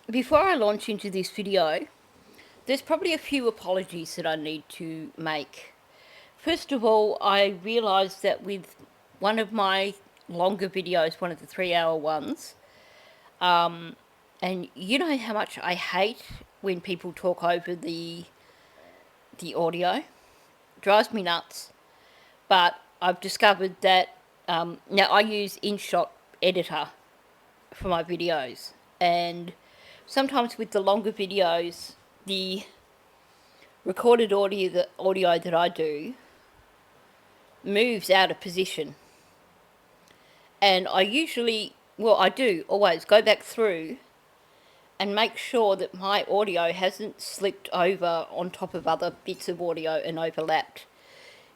Before I launch into this video, there's probably a few apologies that I need to make. First of all, I realised that with one of my longer videos, one of the 3-hour ones, and you know how much I hate when people talk over the audio. It drives me nuts. But I've discovered that now I use InShot editor for my videos, and sometimes with the longer videos, the recorded audio that I do moves out of position, and I do always go back through and make sure that my audio hasn't slipped over on top of other bits of audio and overlapped.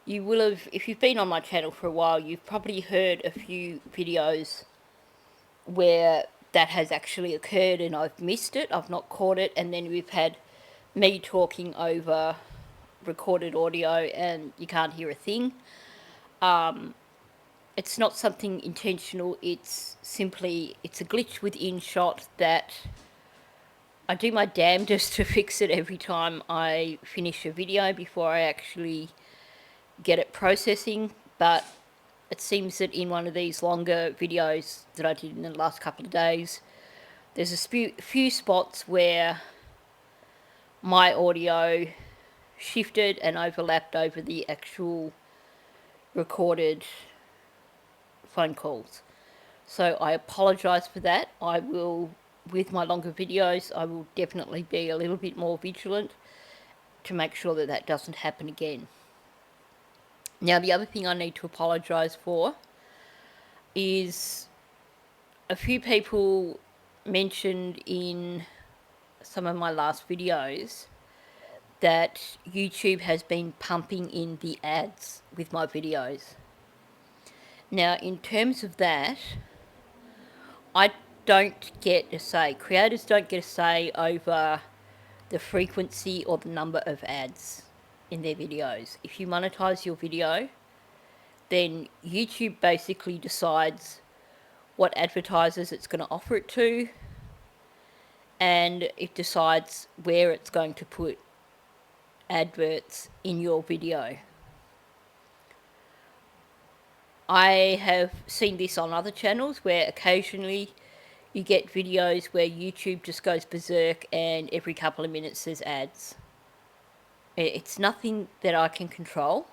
You will have, if you've been on my channel for a while, you've probably heard a few videos where that has actually occurred and I've missed it, I've not caught it, and then we've had me talking over recorded audio and you can't hear a thing. It's not something intentional, it's a glitch with InShot that I do my damnedest to fix it every time I finish a video before I actually get it processing, but it seems that in one of these longer videos that I did in the last couple of days, there's a few spots where my audio shifted and overlapped over the actual recorded phone calls. So I apologise for that. I will, with my longer videos, I will definitely be a little bit more vigilant to make sure that that doesn't happen again. Now, the other thing I need to apologise for is a few people mentioned in some of my last videos that YouTube has been pumping in the ads with my videos. Now, in terms of that, I don't get a say. Creators don't get a say over the frequency or the number of ads in their videos. If you monetize your video, then YouTube basically decides what advertisers it's going to offer it to, and it decides where it's going to put adverts in your video. I have seen this on other channels where occasionally you get videos where YouTube just goes berserk and every couple of minutes there's ads. It's nothing that I can control.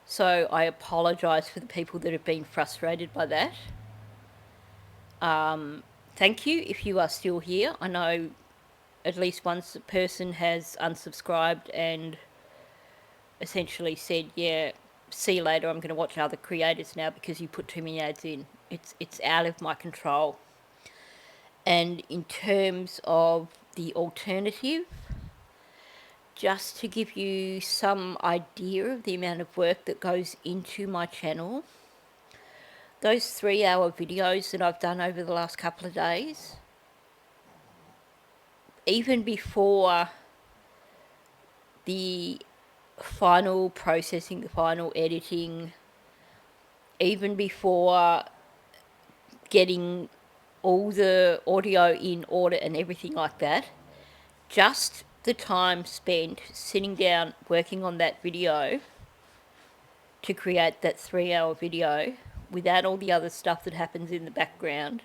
So I apologise for the people that have been frustrated by that. Thank you if you are still here. I know at least one person has unsubscribed and essentially said, yeah, see you later, I'm going to watch other creators now because you put too many ads in. It's out of my control. And in terms of the alternative, just to give you some idea of the amount of work that goes into my channel, those 3-hour videos that I've done over the last couple of days, even before the final processing, the final editing, even before getting all the audio in order and everything like that, just the time spent sitting down working on that video to create that 3-hour video without all the other stuff that happens in the background,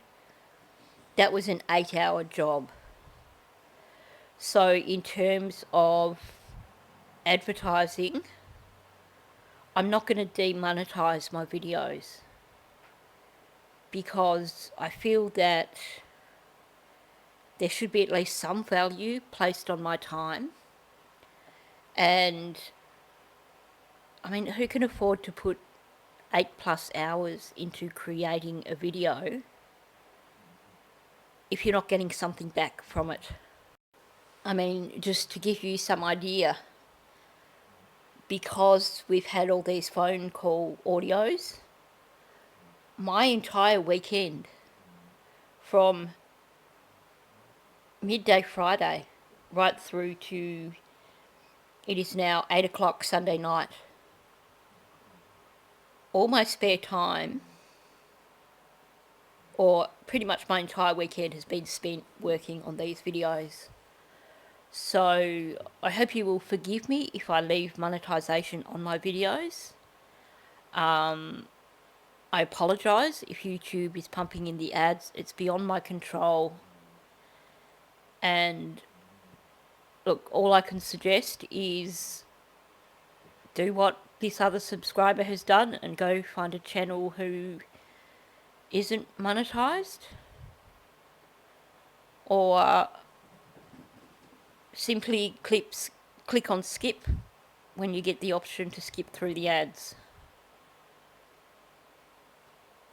that was an 8-hour job. So in terms of advertising, I'm not going to demonetize my videos because I feel that there should be at least some value placed on my time. And I mean, who can afford to put 8+ hours into creating a video if you're not getting something back from it? I mean, just to give you some idea, because we've had all these phone call audios, my entire weekend from midday Friday right through to it is now 8 o'clock Sunday night, all my spare time or pretty much my entire weekend has been spent working on these videos. So I hope you will forgive me if I leave monetization on my videos. I apologise if YouTube is pumping in the ads. It's beyond my control. And look, all I can suggest is do what this other subscriber has done and go find a channel who isn't monetized, or simply click on skip when you get the option to skip through the ads.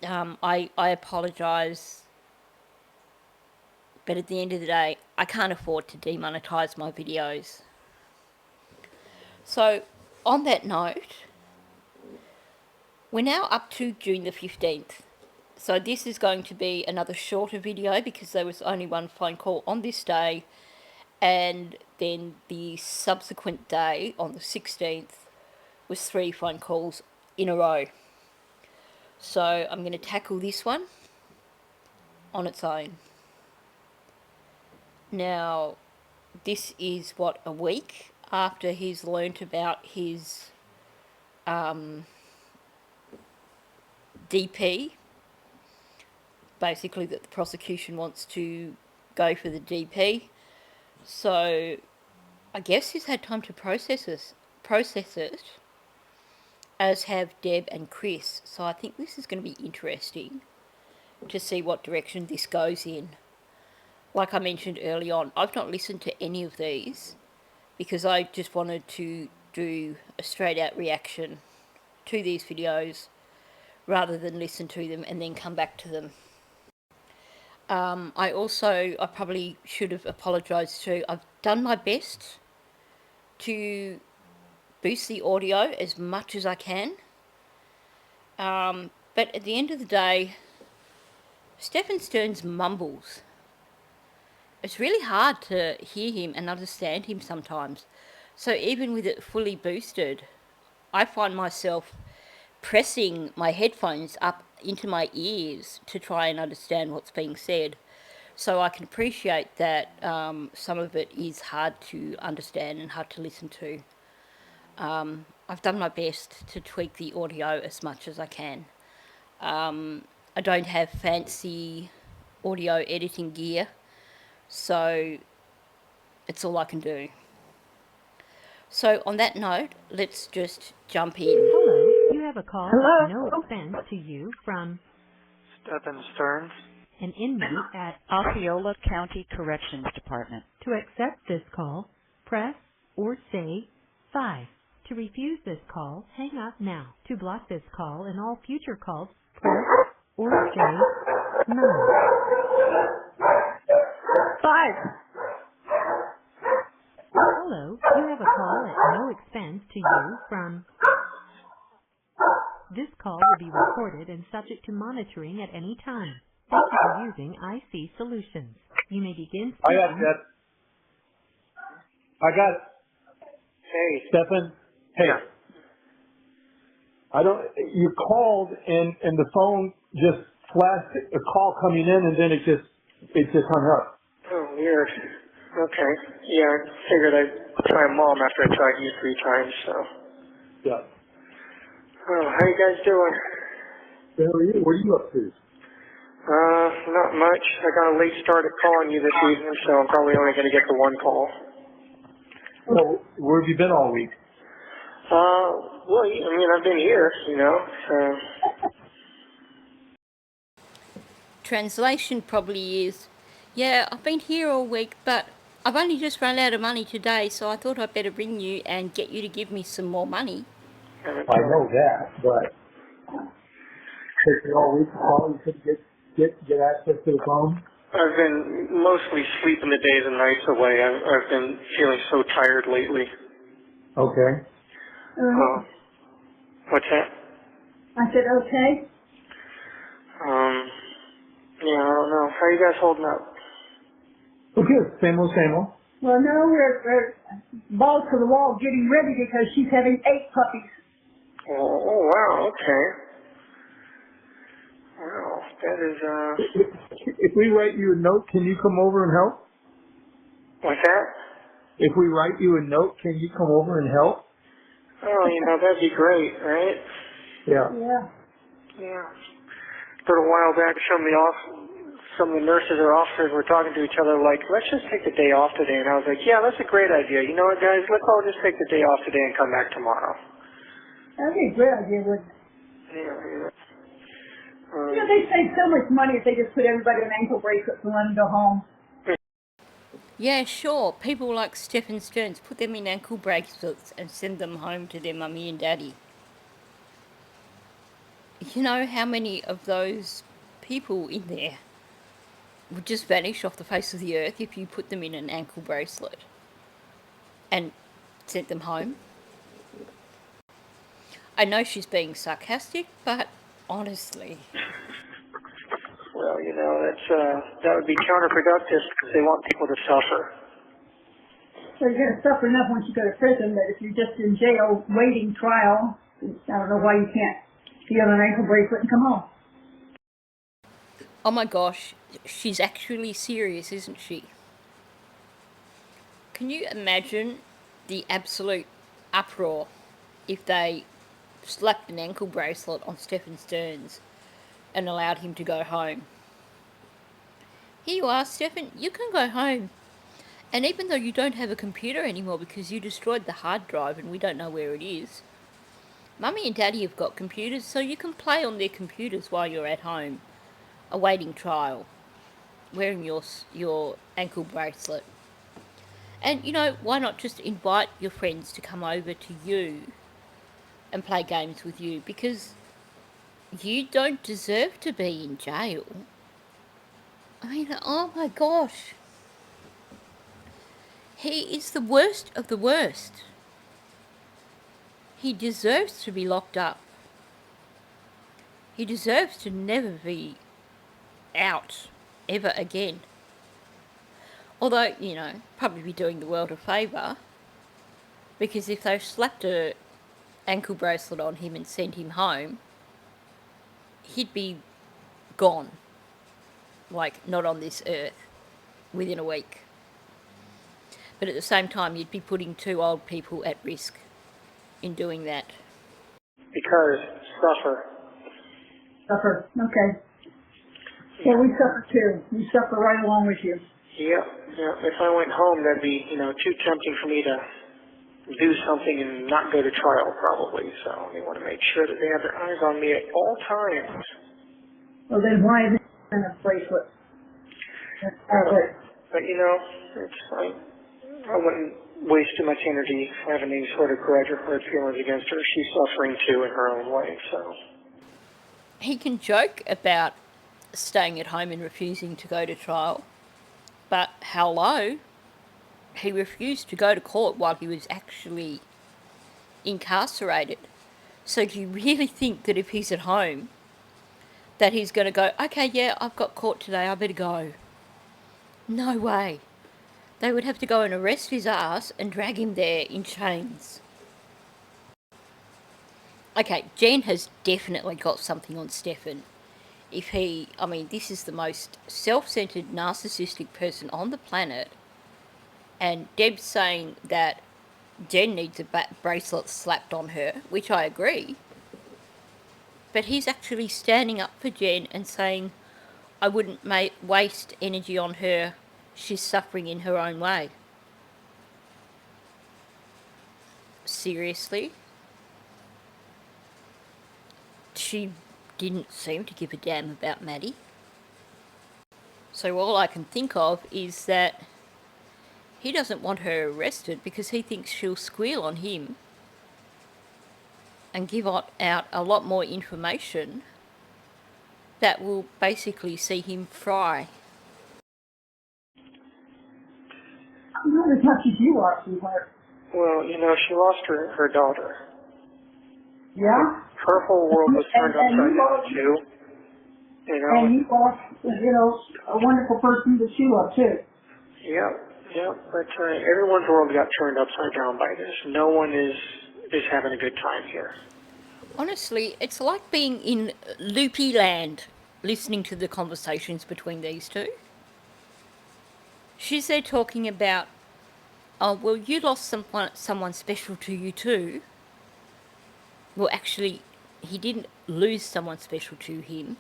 I apologise, but at the end of the day, I can't afford to demonetize my videos. So, on that note, we're now up to June the 15th. So this is going to be another shorter video because there was only one phone call on this day, and then the subsequent day on the 16th was 3 phone calls in a row. So I'm going to tackle this one on its own. Now, this is what, a week after he's learnt about his DP, basically that the prosecution wants to go for the DP. So I guess he's had time to process it, as have Deb and Chris. So I think this is going to be interesting to see what direction this goes in. Like I mentioned early on, I've not listened to any of these because I just wanted to do a straight out reaction to these videos rather than listen to them and then come back to them. I probably should have apologised too. I've done my best to boost the audio as much as I can. But at the end of the day, Stephan Stern's mumbles. It's really hard to hear him and understand him sometimes. So even with it fully boosted, I find myself pressing my headphones up into my ears to try and understand what's being said. So I can appreciate that some of it is hard to understand and hard to listen to. I've done my best to tweak the audio as much as I can. I don't have fancy audio editing gear, so it's all I can do. So on that note, let's just jump in. Hello, you have a call at no expense to you from Stephan Stern, an inmate at Osceola County Corrections Department. To accept this call, press or say 5. To refuse this call, hang up now. To block this call and all future calls, press or say 9. 5. Hello, you have a call at no expense to you from... This call will be recorded and subject to monitoring at any time. Thank you for using IC Solutions. You may begin speaking. I got it. Hey. Stephan. Hey. Yeah. You called and the phone just flashed a call coming in and then it just hung up. Oh, weird. Okay. Yeah, I figured I'd try Mom after I tried you 3 times, so. Yeah. Oh, how you guys doing? Where are you? What are you up to? Not much. I got a late start at calling you this evening, so I'm probably only going to get the 1 call. Well, where have you been all week? Well, I mean, I've been here, you know, so. Translation probably is, yeah, I've been here all week, but I've only just run out of money today, so I thought I'd better ring you and get you to give me some more money. I know that, but taking all week to call, you couldn't get access to the phone? I've been mostly sleeping the days and nights away. I've been feeling so tired lately. Okay. What's that? I said, okay. Yeah, I don't know. How are you guys holding up? Well, good. Same old, same old. Well, no, we're balls to the wall getting ready because she's having 8 puppies. Oh wow, okay. Wow, that is, If we write you a note, can you come over and help? what's that? If we write you a note, can you come over and help? Oh, that'd be great, right? Yeah. Yeah. Yeah. A little while back, some of the nurses or officers were talking to each other like, let's just take the day off today. And I was like, yeah, that's a great idea. You know what, guys? Let's all just take the day off today and come back tomorrow. That'd be a great idea, wouldn't it? Yeah. They save so much money if they just put everybody on ankle bracelets and let them go home. Yeah, sure. People like Stephan Stearns, put them in ankle bracelets and send them home to their mummy and daddy. You know how many of those people in there would just vanish off the face of the earth if you put them in an ankle bracelet and sent them home? I know she's being sarcastic, but honestly... Well, that would be counterproductive because they want people to suffer. So you're going to suffer enough once you go to prison, but if you're just in jail waiting trial, I don't know why you can't be on an ankle bracelet and come home. Oh my gosh, she's actually serious, isn't she? Can you imagine the absolute uproar if they slapped an ankle bracelet on Stephan Stearns and allowed him to go home? Here you are, Stephan, you can go home. And even though you don't have a computer anymore because you destroyed the hard drive and we don't know where it is, Mummy and Daddy have got computers, so you can play on their computers while you're at home, awaiting trial, wearing your ankle bracelet. And, why not just invite your friends to come over to you and play games with you? Because you don't deserve to be in jail. I mean, oh my gosh. He is the worst of the worst. He deserves to be locked up. He deserves to never be out ever again. Although, probably be doing the world a favour. Because if they slapped a ankle bracelet on him and sent him home, he'd be gone. Like, not on this earth within a week. But at the same time, you'd be putting two old people at risk in doing that. Because suffer. Suffer. Okay. Yeah, we suffer too. We suffer right along with you. Yeah. If I went home, that'd be, too tempting for me to do something and not go to trial, probably. So they want to make sure that they have their eyes on me at all times. Well, then why is it in a bracelet? But, it's like, I wouldn't waste too much energy having any sort of grudge or hurt feelings against her. She's suffering too in her own way, so. He can joke about staying at home and refusing to go to trial, but hello, he refused to go to court while he was actually incarcerated. So do you really think that if he's at home, that he's going to go, okay, yeah, I've got court today, I better go? No way. They would have to go and arrest his ass and drag him there in chains. Okay, Jen has definitely got something on Stephan. This is the most self-centered, narcissistic person on the planet. And Deb's saying that Jen needs a bracelet slapped on her, which I agree. But he's actually standing up for Jen and saying, I wouldn't waste energy on her. She's suffering in her own way. Seriously? She didn't seem to give a damn about Maddie. So all I can think of is that he doesn't want her arrested because he thinks she'll squeal on him and give out a lot more information that will basically see him fry. Not as much as you are, sweetheart. Well, she lost her daughter. Yeah? Her whole world was turned upside down, too. And you lost, a wonderful person that you love, too. Yeah, but everyone's world got turned upside down by this. No one is having a good time here. Honestly, it's like being in loopy land. listening to the conversations between these two. She's there talking about, oh, well, you lost someone special to you too. Well, actually, he didn't lose someone special to him.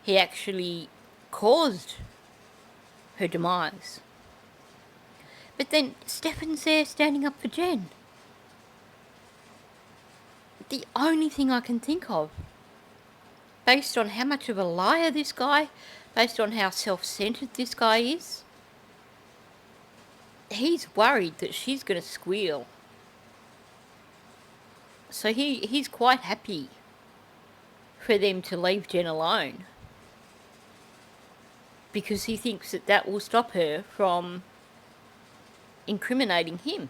He actually caused her demise. But then Stephan's there standing up for Jen. The only thing I can think of, based on how much of a liar this guy, based on how self-centered this guy is, he's worried that she's going to squeal. So he's quite happy for them to leave Jen alone, because he thinks that that will stop her from incriminating him.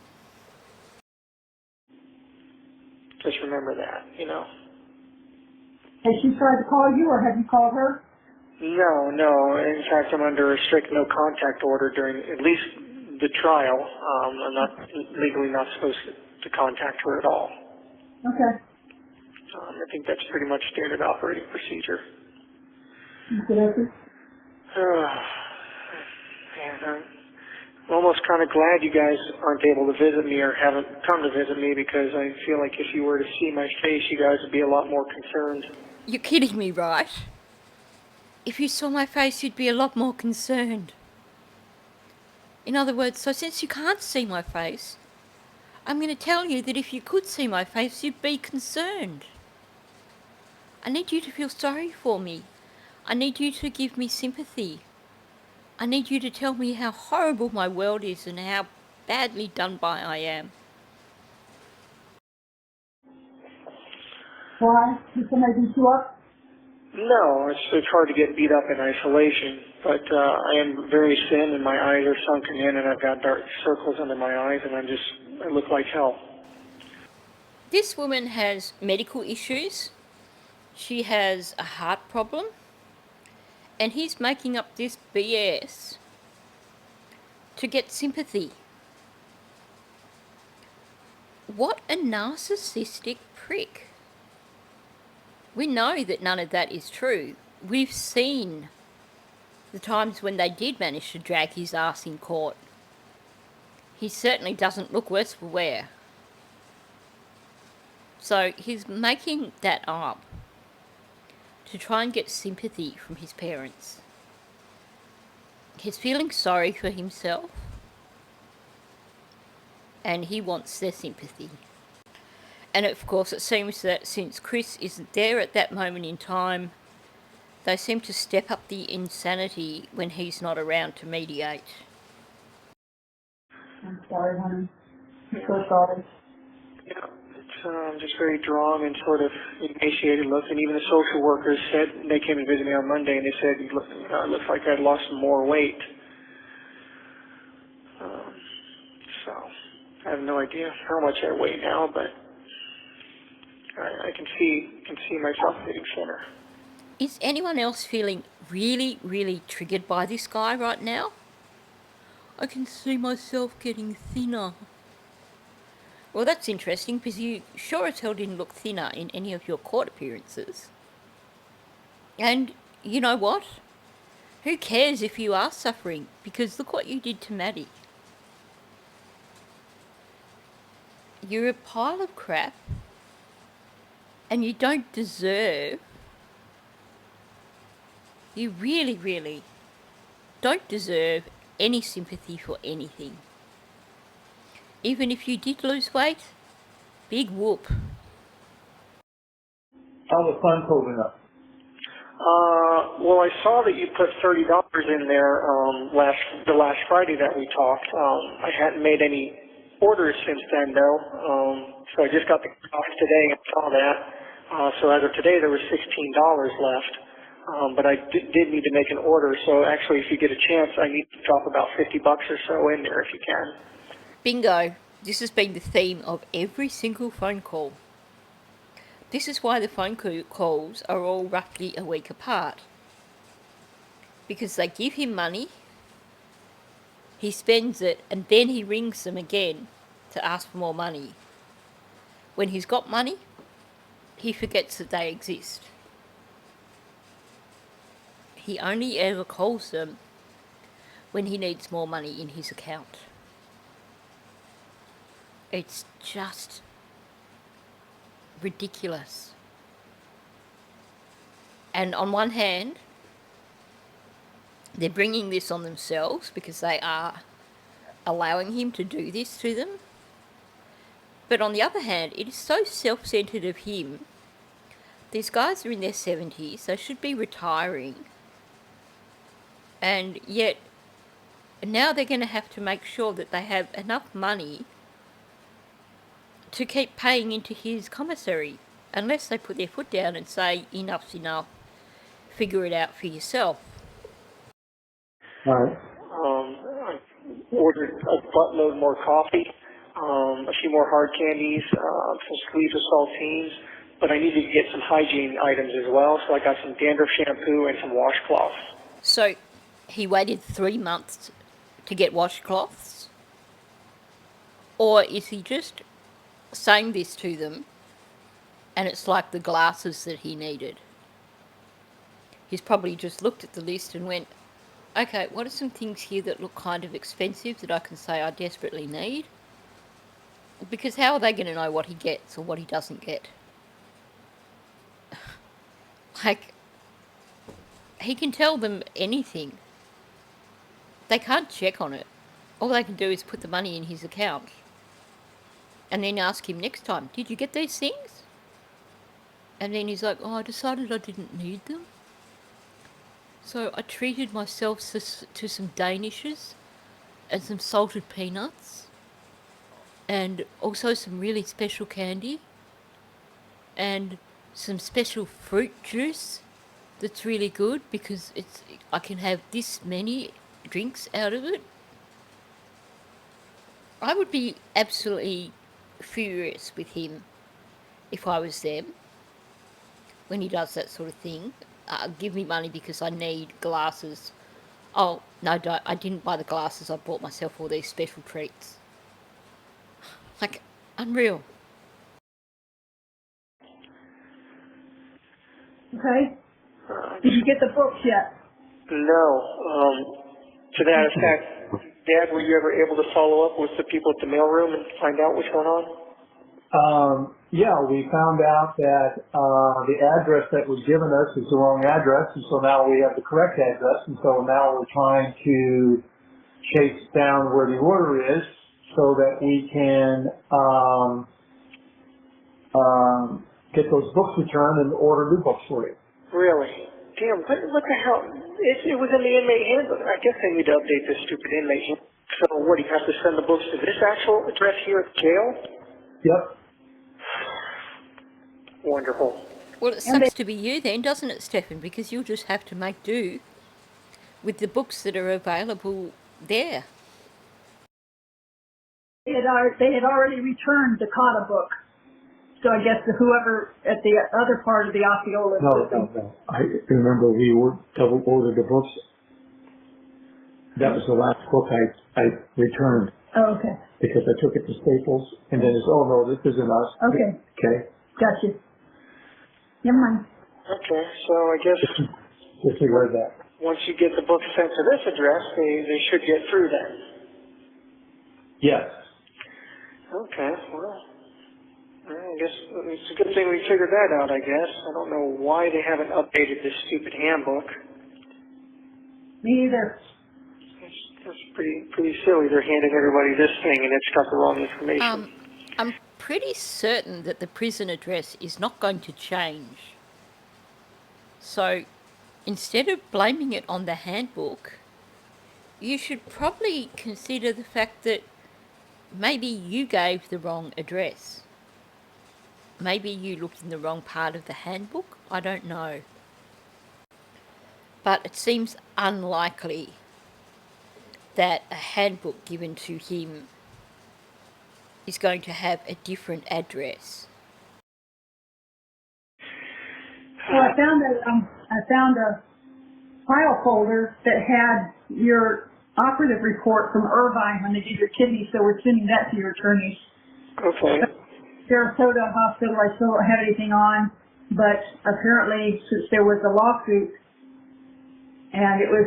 Just remember that, you know. Has she tried to call you, or have you called her? No. In fact, I'm under a strict no contact order during at least the trial. I'm not legally not supposed to contact her at all. Okay. I think that's pretty much standard operating procedure. Okay. And I'm almost kind of glad you guys aren't able to visit me or haven't come to visit me, because I feel like if you were to see my face, you guys would be a lot more concerned. You're kidding me, right? If you saw my face, you'd be a lot more concerned. In other words, so since you can't see my face, I'm going to tell you that if you could see my face, you'd be concerned. I need you to feel sorry for me. I need you to give me sympathy. I need you to tell me how horrible my world is and how badly done by I am. Why? Did somebody beat you up? No, it's hard to get beat up in isolation, but I am very thin and my eyes are sunken in and I've got dark circles under my eyes and I look like hell. This woman has medical issues. She has a heart problem. And he's making up this BS to get sympathy. What a narcissistic prick. We know that none of that is true. We've seen the times when they did manage to drag his ass in court. He certainly doesn't look worse for wear. So he's making that up to try and get sympathy from his parents. He's feeling sorry for himself, and he wants their sympathy. And of course it seems that since Chris isn't there at that moment in time, they seem to step up the insanity when he's not around to mediate. I'm sorry, honey. I'm so sorry. Yeah, it's just very drawn and sort of emaciated look. And even the social workers said, they came to visit me on Monday, and they said it looks like I'd lost some more weight. So I have no idea how much I weigh now, but I can see myself getting thinner. Is anyone else feeling really, really triggered by this guy right now? I can see myself getting thinner. Well, that's interesting, because you sure as hell didn't look thinner in any of your court appearances. And you know what? Who cares if you are suffering? Because look what you did to Maddie. You're a pile of crap, and you don't deserve, you really, really don't deserve any sympathy for anything. Even if you did lose weight, big whoop. How the funds holding up? Well, I saw that you put $30 in there the last Friday that we talked. I hadn't made any orders since then, though. So I just got the cost today and saw that. So as of today, there was $16 left. But I did need to make an order. So actually, if you get a chance, I need to drop about $50 or so in there if you can. Bingo. This has been the theme of every single phone call. This is why the phone calls are all roughly a week apart. Because they give him money, he spends it, and then he rings them again to ask for more money. When he's got money, he forgets that they exist. he only ever calls them when he needs more money in his account. It's just ridiculous. And on one hand, they're bringing this on themselves because they are allowing him to do this to them. But on the other hand, it is so self-centered of him. These guys are in their 70s, they should be retiring. And yet, now they're going to have to make sure that they have enough money to keep paying into his commissary. Unless they put their foot down and say, enough's enough, figure it out for yourself. All right. I ordered a buttload more coffee, a few more hard candies, some sleeves of saltines, but I needed to get some hygiene items as well, so I got some dandruff shampoo and some washcloths. So he waited 3 months to get washcloths? Or is he just saying this to them and it's like the glasses that he needed? He's probably just looked at the list and went, okay, what are some things here that look kind of expensive that I can say I desperately need? Because how are they going to know what he gets or what he doesn't get? Like, he can tell them anything. They can't check on it. All they can do is put the money in his account. And then ask him next time, did you get these things? And then he's like, oh, I decided I didn't need them. So I treated myself to some Danishes and some salted peanuts and also some really special candy and some special fruit juice that's really good because I can have this many drinks out of it. I would be absolutely furious with him if I was them when he does that sort of thing. Give me money because I need glasses. Oh, no, don't. I didn't buy the glasses. I bought myself all these special treats. Like, unreal. Okay? Did you get the books yet? No. To that effect, Dad, were you ever able to follow up with the people at the mailroom and find out what's going on? Yeah, we found out that the address that was given us is the wrong address, and so now we have the correct address, and so now we're trying to chase down where the order is so that we can get those books returned and order new books for you. Really? Damn, what the hell? It was in the inmate handbook. I guess they need to update this stupid inmate handbook. So what, do you have to send the books to this actual address here at the jail? Yep. Wonderful. Well, it sucks to be you then, doesn't it, Stephan? Because you'll just have to make do with the books that are available there. They had already returned the Cotta book. So I guess whoever at the other part of the Osceola. No. I remember we double ordered the books. That was the last book I returned. Oh, okay. Because I took it to Staples, and then it's, oh no, this isn't us. Okay. Okay. Gotcha. Never mind. Okay, so I guess Disregard that. once you get the book sent to this address, they should get through then. Yes. Okay, well, I guess it's a good thing we figured that out, I guess. I don't know why they haven't updated this stupid handbook. Me either. It's pretty silly. They're handing everybody this thing and it's got the wrong information. I'm pretty certain that the prison address is not going to change. So instead of blaming it on the handbook, you should probably consider the fact that maybe you gave the wrong address. Maybe you looked in the wrong part of the handbook. I don't know. But it seems unlikely that a handbook given to him is going to have a different address. Well, I found a file folder that had your operative report from Irvine when they did your kidney, so we're sending that to your attorneys. Okay. Sarasota Hospital, I still don't have anything on, but apparently since there was a lawsuit, and it was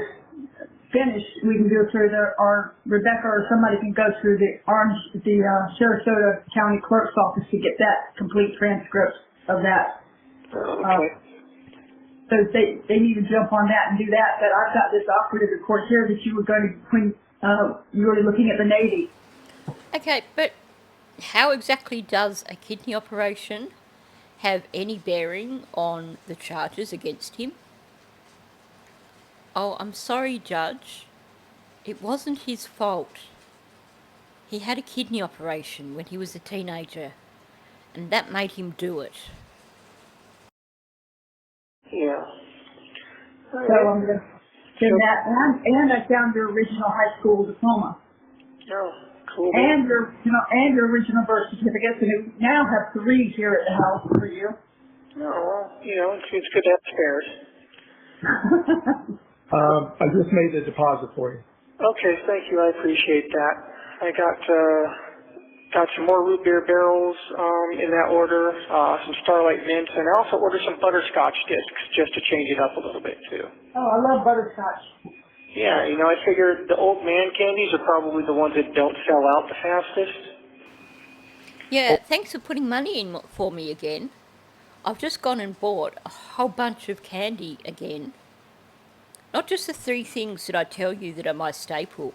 finished, we can go through or Rebecca or somebody can go through the Sarasota County Clerk's office to get that complete transcript of that. Okay. So they need to jump on that and do that. But I've got this operative report here that you were going to, when you were looking at the Navy. Okay, but how exactly does a kidney operation have any bearing on the charges against him? Oh, I'm sorry, Judge. It wasn't his fault. He had a kidney operation when he was a teenager, and that made him do it. Yeah. So I'm going to send that. And I found your original high school diploma. Oh, cool. And your original birth certificates. And we now have 3 here at the house for you. Oh, well, it's good to have spares. I just made the deposit for you. Okay, thank you. I appreciate that. I got some more root beer barrels in that order, some Starlight Mints, and I also ordered some butterscotch discs just to change it up a little bit too. Oh, I love butterscotch. Yeah, I figured the old man candies are probably the ones that don't sell out the fastest. Yeah, thanks for putting money in for me again. I've just gone and bought a whole bunch of candy again. Not just the 3 things that I tell you that are my staple,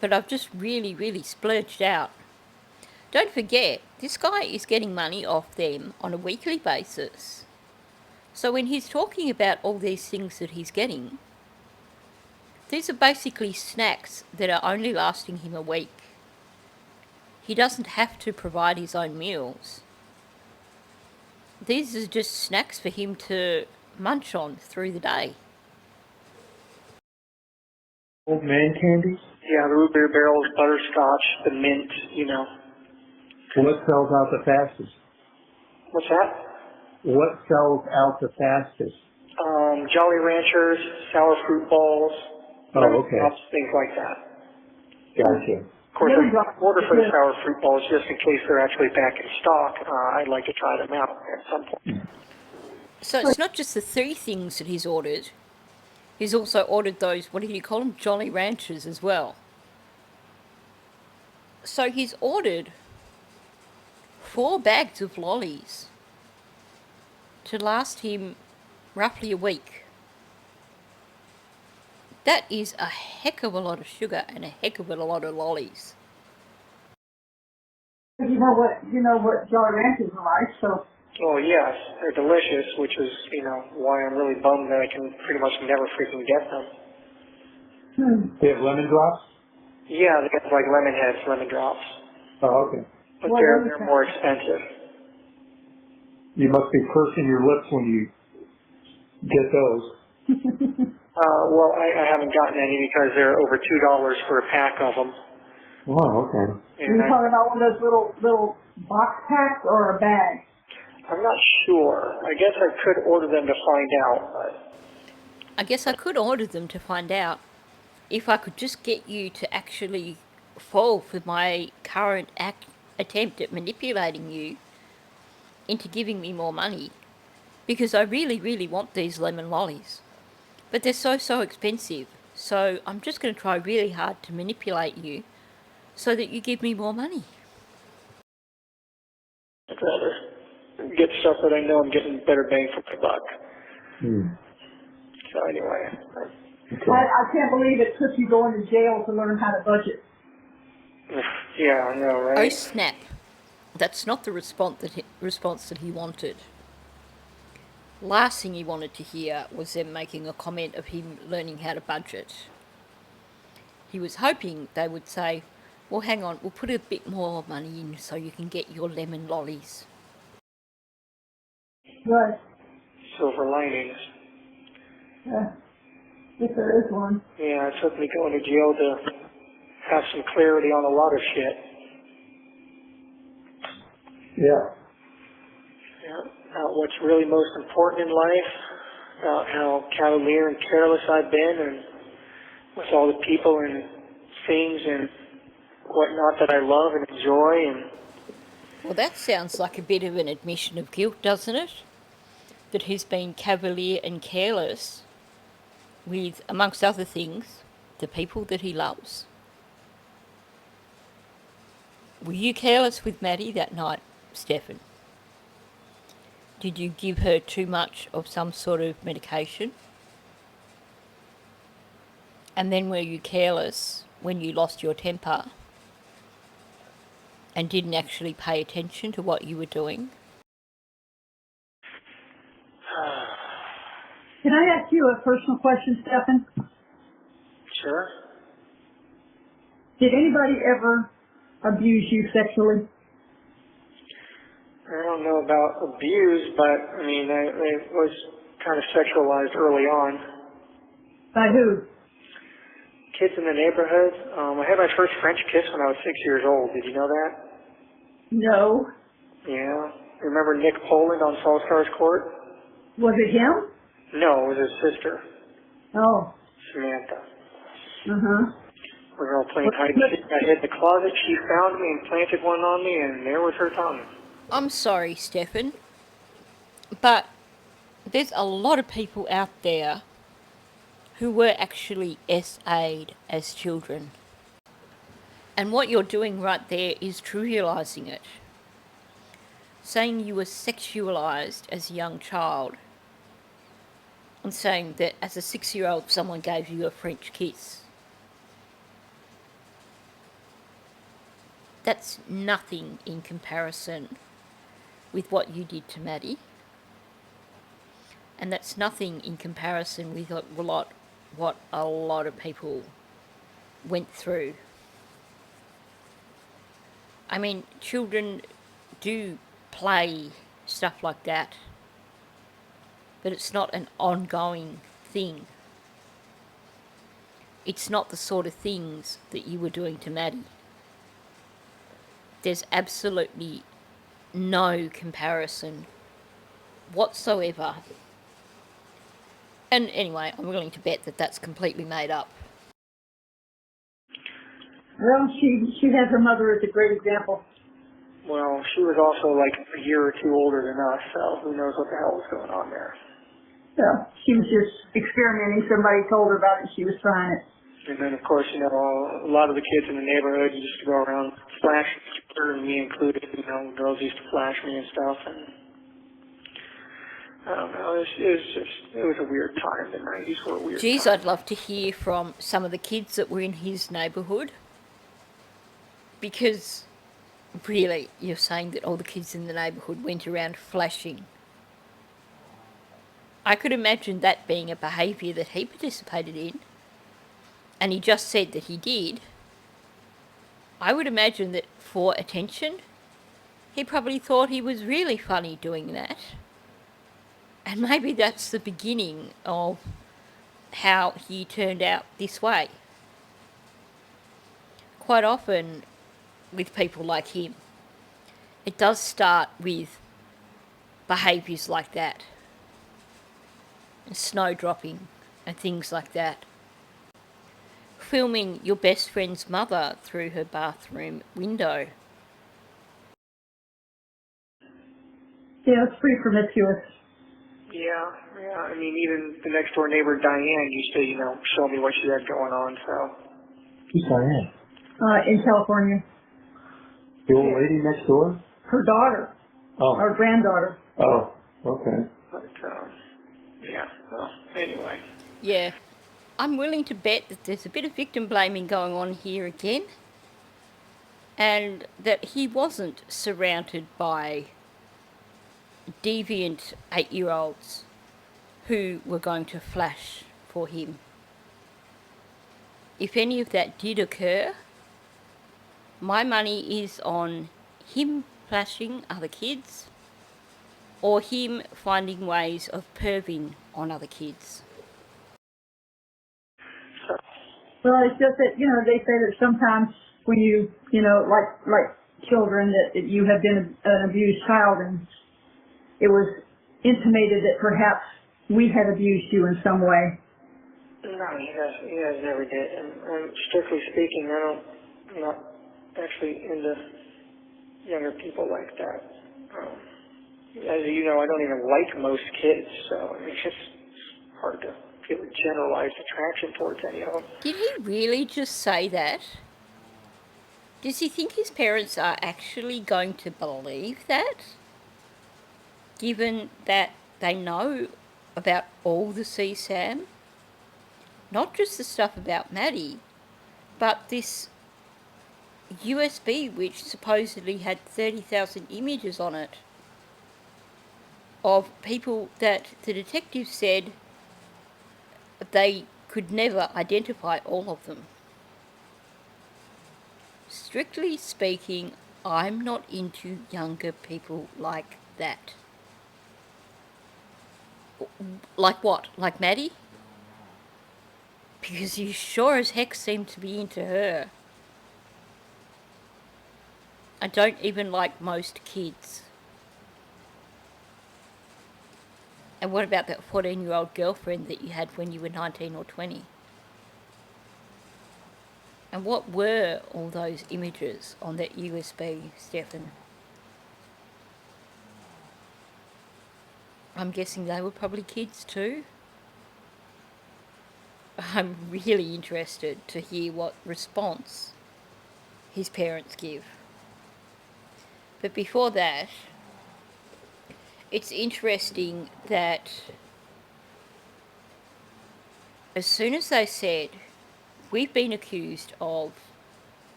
but I've just really, really splurged out. Don't forget, this guy is getting money off them on a weekly basis. So when he's talking about all these things that he's getting, these are basically snacks that are only lasting him a week. He doesn't have to provide his own meals. These are just snacks for him to munch on through the day. Old man candies? Yeah, the root beer barrels, butterscotch, the mint, What sells out the fastest? What's that? What sells out the fastest? Jolly Ranchers, sour fruit balls, Oh, okay. things like that. Gotcha. Of course, I order for the sour fruit balls just in case they're actually back in stock. I'd like to try them out at some point. So it's not just the 3 things that he's ordered. He's also ordered those, what do you call them, Jolly Ranchers as well. So he's ordered 4 bags of lollies to last him roughly a week. That is a heck of a lot of sugar and a heck of a lot of lollies. You know what Jolly Ranchers are like, so. Oh, yes, they're delicious, which is, why I'm really bummed that I can pretty much never freaking get them. They have lemon drops? Yeah, they have like lemon heads, lemon drops. Oh, okay. But they're more expensive. You must be pursing your lips when you get those. Well, I haven't gotten any because they're over $2 for a pack of them. Oh, okay. And You're talking about one of those little box packs or a bag? I'm not sure. I guess I could order them to find out, but... I guess I could order them to find out if I could just get you to actually fall for my current attempt at manipulating you into giving me more money. Because I really, really want these lemon lollies. But they're so expensive. So I'm just going to try really hard to manipulate you so that you give me more money. I'd rather get stuff that I know I'm getting better bang for my buck. So anyway. I can't believe it took you going to jail to learn how to budget. Yeah, I know, right? Oh snap. That's not the response that he wanted. Last thing he wanted to hear was them making a comment of him learning how to budget. He was hoping they would say, well, hang on, we'll put a bit more money in so you can get your lemon lollies. Right. Silver linings. If there is one. Yeah, it took me going to jail to have some clarity on a lot of shit. Yeah. About what's really most important in life, about how cavalier and careless I've been, and with all the people and things and whatnot that I love and enjoy. And Well, that sounds like a bit of an admission of guilt, doesn't it? That he's been cavalier and careless with, amongst other things, the people that he loves. Were you careless with Maddie that night, Stephan? Did you give her too much of some sort of medication? And then were you careless when you lost your temper and didn't actually pay attention to what you were doing? Can I ask you a personal question, Stephan? Sure. Did anybody ever abuse you sexually? I don't know about abuse, but I mean, I was kind of sexualized early on. By who? Kids in the neighborhood. I had my first French kiss when I was 6 years old. Did you know that? No. Yeah. Remember Nick Poland on Fall Stars Court? Was it him? No, it was his sister, Oh. Samantha. Uh-huh. We were all playing hide and seek. I hid in the closet. She found me and planted one on me, and there was her tongue. I'm sorry, Stephan, but there's a lot of people out there who were actually SA'd as children. And what you're doing right there is trivialising it. Saying you were sexualised as a young child and saying that as a 6-year-old someone gave you a French kiss. That's nothing in comparison with what you did to Maddie. And that's nothing in comparison with what a lot of people went through. I mean, children do play stuff like that, but it's not an ongoing thing. It's not the sort of things that you were doing to Maddie. There's absolutely no comparison whatsoever. And anyway, I'm willing to bet that that's completely made up. Well, she had her mother as a great example. Well, she was also like a year or two older than us, so who knows what the hell was going on there. So she was just experimenting. Somebody told her about it. She was trying it. And then, of course, you know, a lot of the kids in the neighborhood used to go around flashing her, and me included. You know, girls used to flash me and stuff, and I don't know. It was a weird time. The 90s were a weird Geez, time. I'd love to hear from some of the kids that were in his neighbourhood. Because, really, you're saying that all the kids in the neighbourhood went around flashing. I could imagine that being a behaviour that he participated in, and he just said that he did. I would imagine that for attention, he probably thought he was really funny doing that. And maybe that's the beginning of how he turned out this way. Quite often, with people like him, it does start with behaviours like that, and snowdropping and things like that. Filming your best friend's mother through her bathroom window. Yeah, it's pretty promiscuous. Yeah. I mean, even the next door neighbor, Diane, used to, you know, show me what she had going on, so. Who's Diane? In California. The old lady next door? Her daughter. Oh. Our granddaughter. Oh, okay. But, yeah, well, anyway. Yeah, I'm willing to bet that there's a bit of victim blaming going on here again, and that he wasn't surrounded by deviant 8-year-olds who were going to flash for him. If any of that did occur, my money is on him flashing other kids or him finding ways of perving on other kids. Well, it's just that, you know, they say that sometimes when you know, like children, that you have been an abused child, and it was intimated that perhaps we had abused you in some way. No, he has never did. And strictly speaking, I'm not actually into younger people like that. As you know, I don't even like most kids, so I mean, it's just hard to feel a generalized attraction towards any of them. Did he really just say that? Does he think his parents are actually going to believe that? Given that they know about all the CSAM? Not just the stuff about Maddie, but this USB which supposedly had 30,000 images on it of people that the detective said they could never identify all of them. Strictly speaking, I'm not into younger people like that. Like what? Like Maddie? Because you sure as heck seem to be into her. I don't even like most kids. And what about that 14-year-old girlfriend that you had when you were 19 or 20? And what were all those images on that USB, Stephan? I'm guessing they were probably kids too. I'm really interested to hear what response his parents give. But before that, it's interesting that as soon as they said, we've been accused of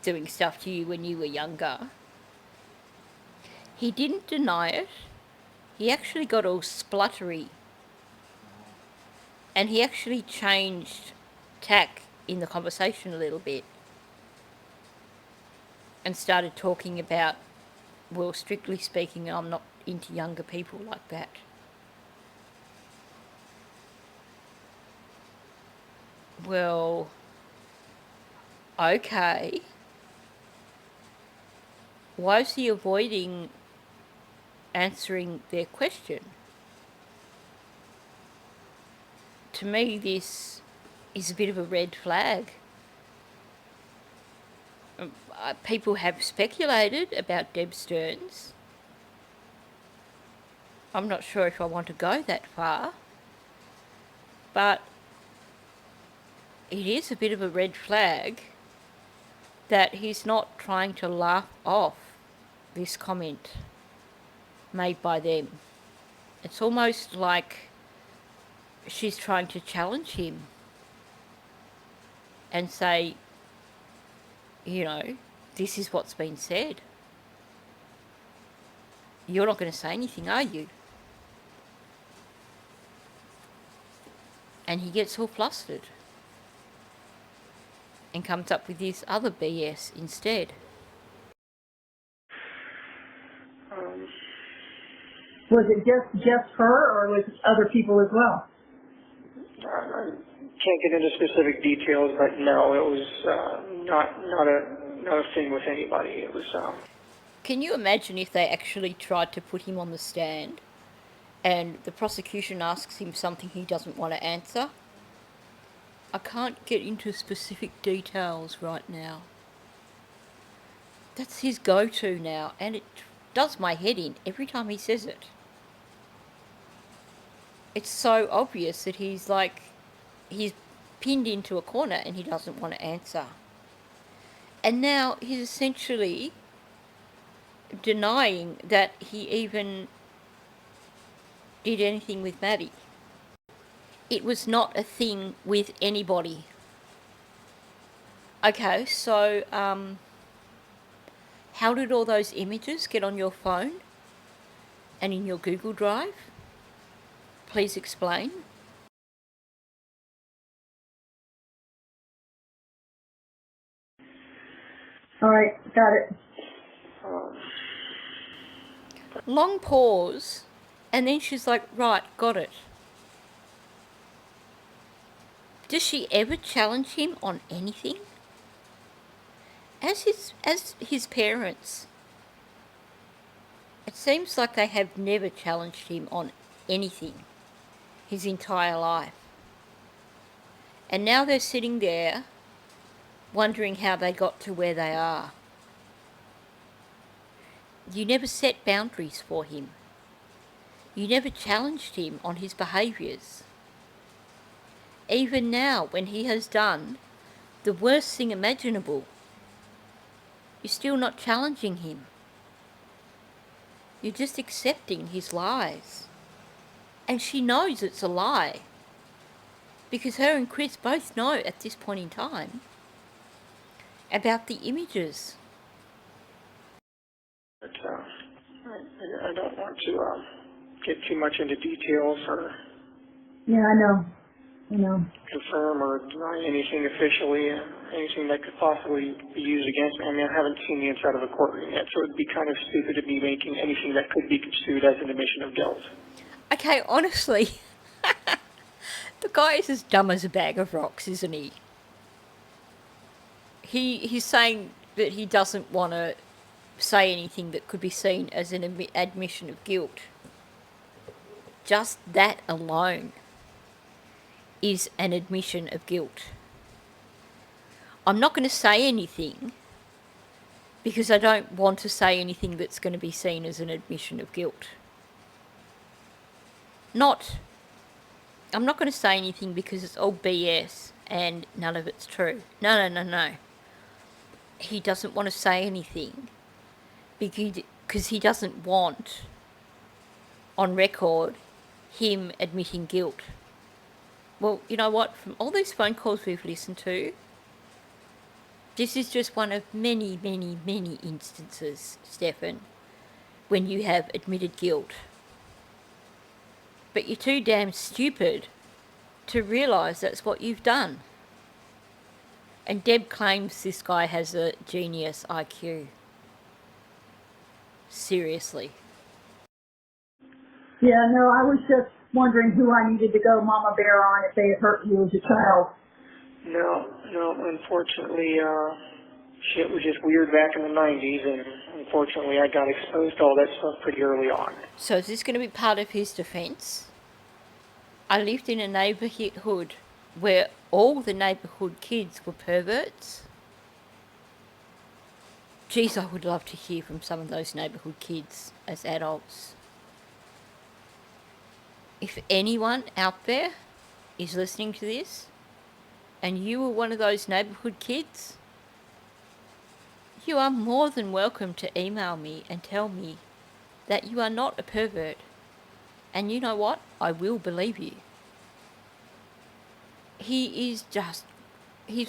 doing stuff to you when you were younger, he didn't deny it. He actually got all spluttery. And he actually changed tack in the conversation a little bit. And started talking about, well, strictly speaking, I'm not into younger people like that. Well, okay. Why is he avoiding answering their question? To me, this is a bit of a red flag. People have speculated about Deb Stearns. I'm not sure if I want to go that far, but it is a bit of a red flag that he's not trying to laugh off this comment made by them. It's almost like she's trying to challenge him and say, you know, this is what's been said. You're not going to say anything, are you? And he gets all flustered and comes up with this other BS instead. Was it just her, or was it other people as well? I can't get into specific details, but no, it was not a thing with anybody. It was. Can you imagine if they actually tried to put him on the stand and the prosecution asks him something he doesn't want to answer? I can't get into specific details right now. That's his go-to now, and it does my head in every time he says it. It's so obvious that he's pinned into a corner and he doesn't want to answer. And now he's essentially denying that he even did anything with Maddie. It was not a thing with anybody. Okay, so how did all those images get on your phone and in your Google Drive? Please explain. All right, got it. Long pause, and then she's like, right, got it. Does she ever challenge him on anything? As his parents, it seems like they have never challenged him on anything his entire life. And now they're sitting there wondering how they got to where they are. You never set boundaries for him. You never challenged him on his behaviours. even now, when he has done the worst thing imaginable, you're still not challenging him. You're just accepting his lies. And she knows it's a lie. Because her and Chris both know at this point in time about the images. But I don't want to get too much into details or Yeah, I know. confirm or deny anything officially, anything that could possibly be used against me. I mean, I haven't seen the inside of a courtroom yet, so it would be kind of stupid to be making anything that could be construed as an admission of guilt. Okay, honestly, the guy is as dumb as a bag of rocks, isn't he? He's saying that he doesn't want to say anything that could be seen as an admission of guilt. Just that alone is an admission of guilt. I'm not going to say anything because I don't want to say anything that's going to be seen as an admission of guilt. I'm not going to say anything because it's all BS and none of it's true. No. He doesn't want to say anything because he doesn't want, on record, him admitting guilt. Well, you know what? From all these phone calls we've listened to, this is just one of many, many, many instances, Stephan, when you have admitted guilt. But you're too damn stupid to realise that's what you've done. And Deb claims this guy has a genius IQ. Seriously. Yeah, no, I was just wondering who I needed to go Mama Bear on if they had hurt you as a child. No, unfortunately, shit was just weird back in the 90s, and unfortunately I got exposed to all that stuff pretty early on. So is this going to be part of his defence? I lived in a neighbourhood where all the neighbourhood kids were perverts. Geez, I would love to hear from some of those neighbourhood kids as adults. If anyone out there is listening to this, and you were one of those neighbourhood kids, you are more than welcome to email me and tell me that you are not a pervert. And you know what? I will believe you. He's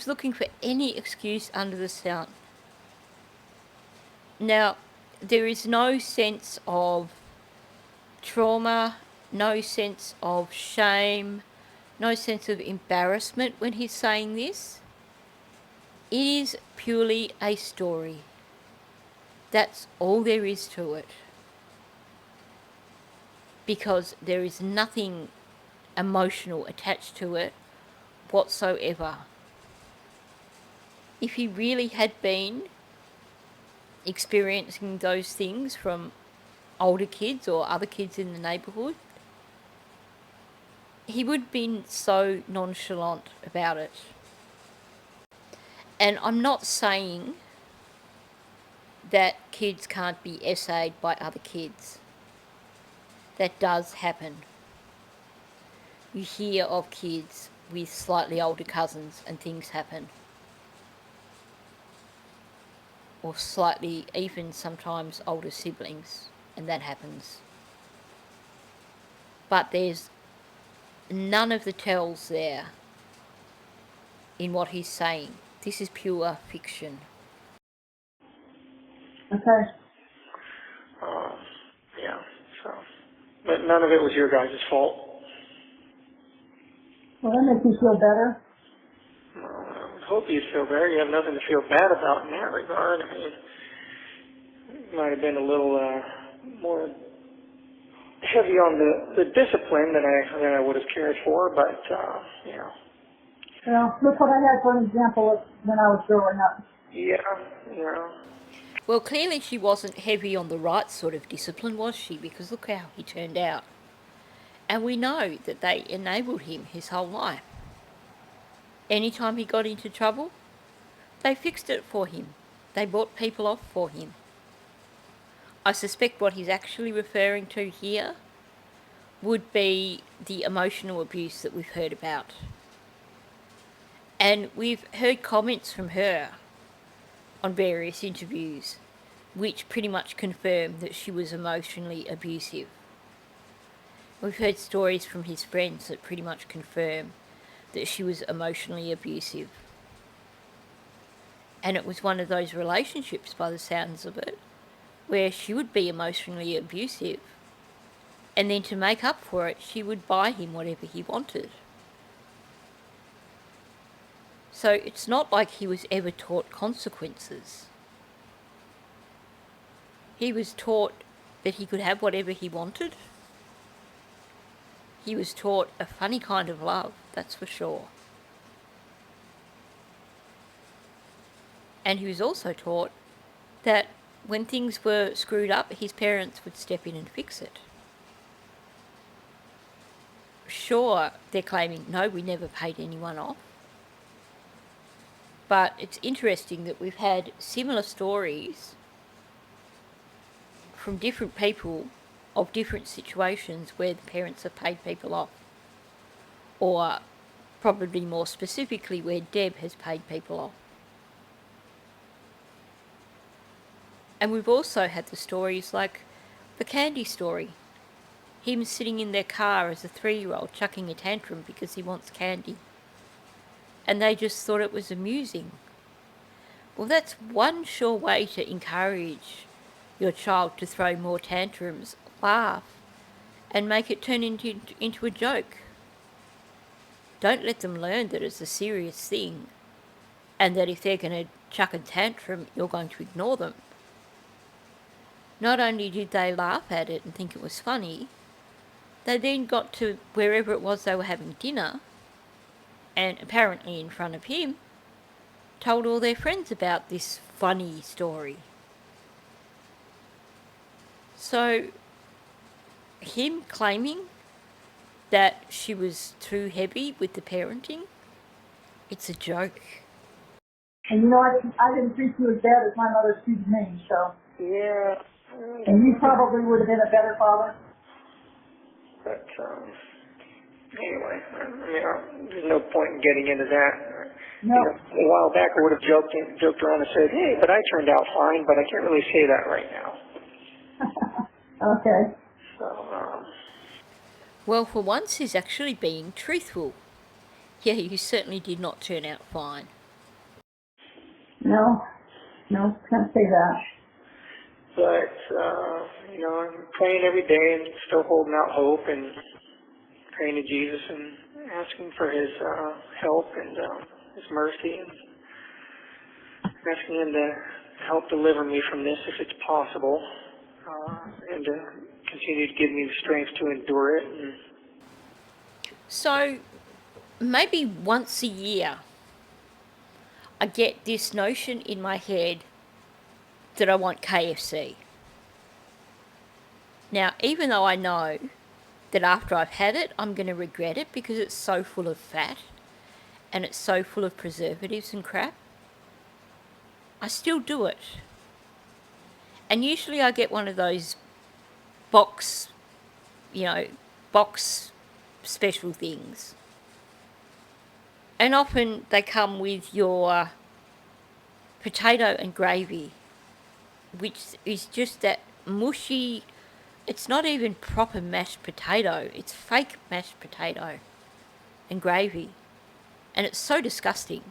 looking for any excuse under the sun. Now, there is no sense of trauma, no sense of shame, no sense of embarrassment when he's saying this. It is purely a story. That's all there is to it. Because there is nothing emotional attached to it whatsoever. If he really had been experiencing those things from older kids or other kids in the neighbourhood, he would have been so nonchalant about it. And I'm not saying that kids can't be essayed by other kids. That does happen. You hear of kids with slightly older cousins and things happen. Or slightly, even sometimes older siblings, and that happens. But there's none of the tells there in what he's saying. This is pure fiction. Okay. Yeah, so. But none of it was your guys' fault. Well, that makes me feel better. I would hope you'd feel better. You have nothing to feel bad about in that regard. I mean, it might have been a little more heavy on the discipline than I would have cared for, but, you know. Well, look what I had for an example of when I was growing up. Yeah, you know. Well, clearly she wasn't heavy on the right sort of discipline, was she? Because look how he turned out. And we know that they enabled him his whole life. Anytime he got into trouble, they fixed it for him. They bought people off for him. I suspect what he's actually referring to here would be the emotional abuse that we've heard about. And we've heard comments from her on various interviews which pretty much confirm that she was emotionally abusive. We've heard stories from his friends that pretty much confirm that she was emotionally abusive. And it was one of those relationships, by the sounds of it, where she would be emotionally abusive, and then to make up for it, she would buy him whatever he wanted. So it's not like he was ever taught consequences. He was taught that he could have whatever he wanted. He was taught a funny kind of love, that's for sure. And he was also taught that when things were screwed up, his parents would step in and fix it. Sure, they're claiming, no, we never paid anyone off. But it's interesting that we've had similar stories from different people of different situations where the parents have paid people off. Or probably more specifically where Deb has paid people off. And we've also had the stories like the Candy story. Him sitting in their car as a 3-year-old chucking a tantrum because he wants candy. And they just thought it was amusing. Well, that's one sure way to encourage your child to throw more tantrums, laugh, and make it turn into a joke. Don't let them learn that it's a serious thing, and that if they're going to chuck a tantrum, you're going to ignore them. Not only did they laugh at it and think it was funny, they then got to wherever it was they were having dinner, and apparently in front of him, told all their friends about this funny story. So, him claiming that she was too heavy with the parenting, it's a joke. And you know, I didn't treat you as bad as my mother treated me, so. Yeah. And you probably would have been a better father. But, anyway, there's no point in getting into that. No. You know, a while back I would have joked around and said, hey, but I turned out fine, but I can't really say that right now. Okay. So, Well, for once he's actually being truthful. Yeah, you certainly did not turn out fine. No, can't say that. But, you know, I'm praying every day and still holding out hope and praying to Jesus and asking for his help and his mercy and asking him to help deliver me from this if it's possible and to continue to give me the strength to endure it. And So, maybe once a year, I get this notion in my head that I want KFC. Now, even though I know that after I've had it, I'm going to regret it because it's so full of fat and it's so full of preservatives and crap, I still do it. And usually I get one of those box special things. And often they come with your potato and gravy, which is just that mushy, it's not even proper mashed potato, it's fake mashed potato and gravy. And it's so disgusting.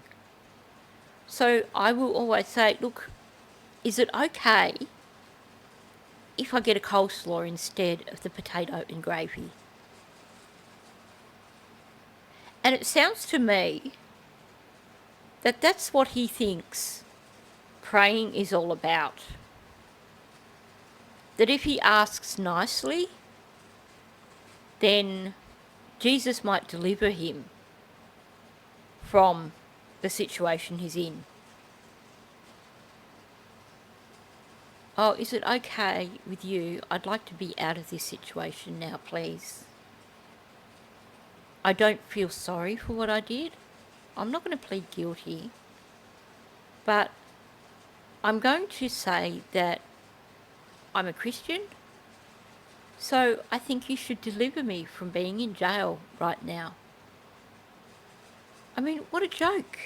So I will always say, look, is it okay if I get a coleslaw instead of the potato and gravy? And it sounds to me that that's what he thinks praying is all about. That if he asks nicely, then Jesus might deliver him from the situation he's in. Oh, is it okay with you? I'd like to be out of this situation now, please. I don't feel sorry for what I did. I'm not going to plead guilty. But I'm going to say that I'm a Christian. So I think you should deliver me from being in jail right now. I mean, what a joke.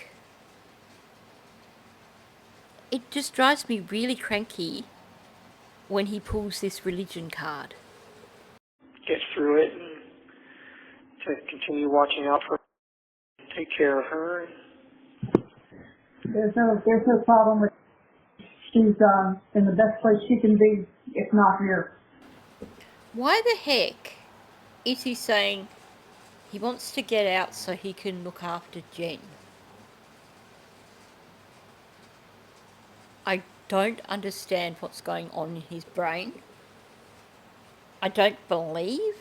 It just drives me really cranky when he pulls this religion card. Get through it and to continue watching out for her, take care of her. There's no problem with. She's in the best place she can be, if not here. Why the heck is he saying he wants to get out so he can look after Jen? I don't understand what's going on in his brain. I don't believe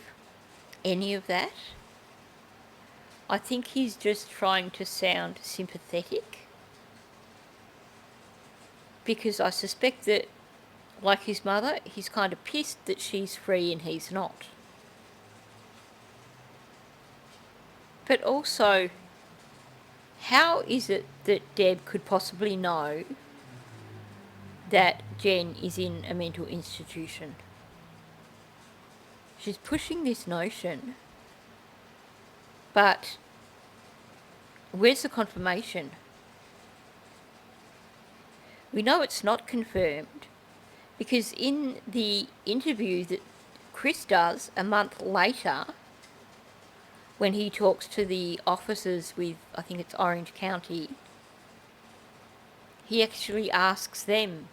any of that. I think he's just trying to sound sympathetic, because I suspect that, like his mother, he's kind of pissed that she's free and he's not. But also, how is it that Deb could possibly know that Jen is in a mental institution? She's pushing this notion, but where's the confirmation? We know it's not confirmed because in the interview that Chris does a month later, when he talks to the officers with, I think it's Orange County, he actually asks them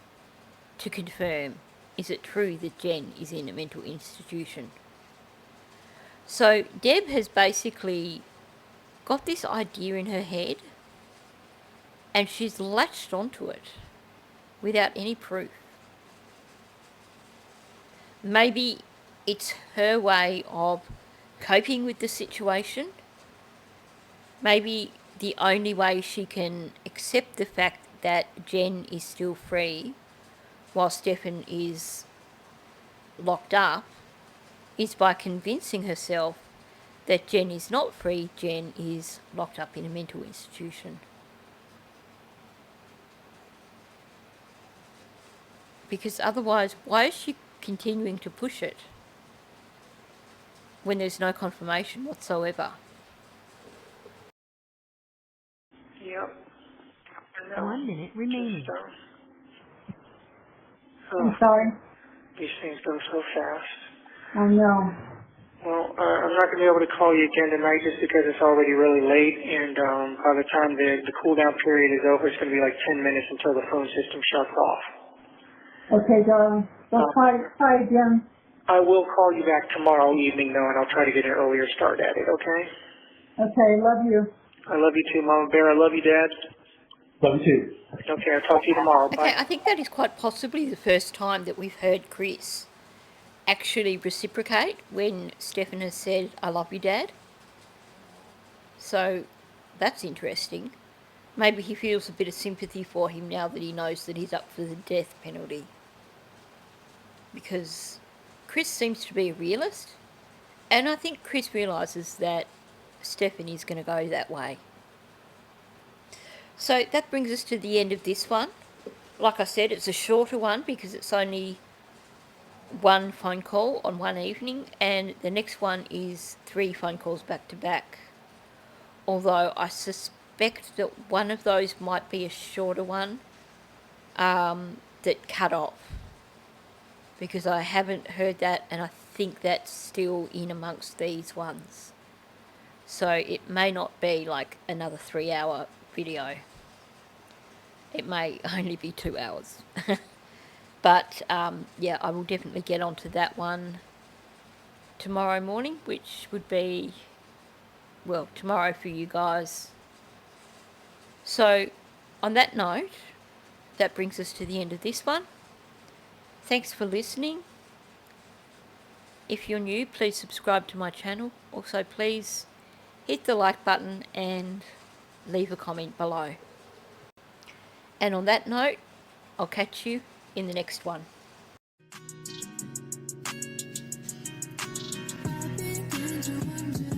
to confirm, is it true that Jen is in a mental institution? So Deb has basically got this idea in her head and she's latched onto it without any proof. Maybe it's her way of coping with the situation. Maybe the only way she can accept the fact that Jen is still free while Stephan is locked up is by convincing herself that Jen is not free, Jen is locked up in a mental institution. Because otherwise, why is she continuing to push it when there's no confirmation whatsoever? Yep. I know. 1 minute remaining. I'm sorry. These things go so fast. I know. Well, I'm not going to be able to call you again tonight just because it's already really late, and by the time the cool down period is over, it's going to be like 10 minutes until the phone system shuts off. Okay, darling. We'll try again. I will call you back tomorrow evening, though, and I'll try to get an earlier start at it, okay? Okay, love you. I love you too, Mama Bear. I love you, Dad. Love you too. Okay, I'll talk to you tomorrow. Bye. Okay, I think that is quite possibly the first time that we've heard Chris actually reciprocate when Stephan has said, I love you, Dad. So that's interesting. Maybe he feels a bit of sympathy for him now that he knows that he's up for the death penalty. Because Chris seems to be a realist, and I think Chris realises that Stephan is going to go that way. So that brings us to the end of this one. Like I said, it's a shorter one because it's only one phone call on one evening, and the next one is 3 phone calls back to back. Although I suspect that one of those might be a shorter one that cut off, because I haven't heard that, and I think that's still in amongst these ones. So it may not be like another 3-hour video. It may only be 2 hours. But yeah, I will definitely get onto that one tomorrow morning, which would be, well, tomorrow for you guys. So on that note, that brings us to the end of this one. Thanks for listening. If you're new, please subscribe to my channel. Also, please hit the like button and leave a comment below. And on that note, I'll catch you in the next one. I've been to wonder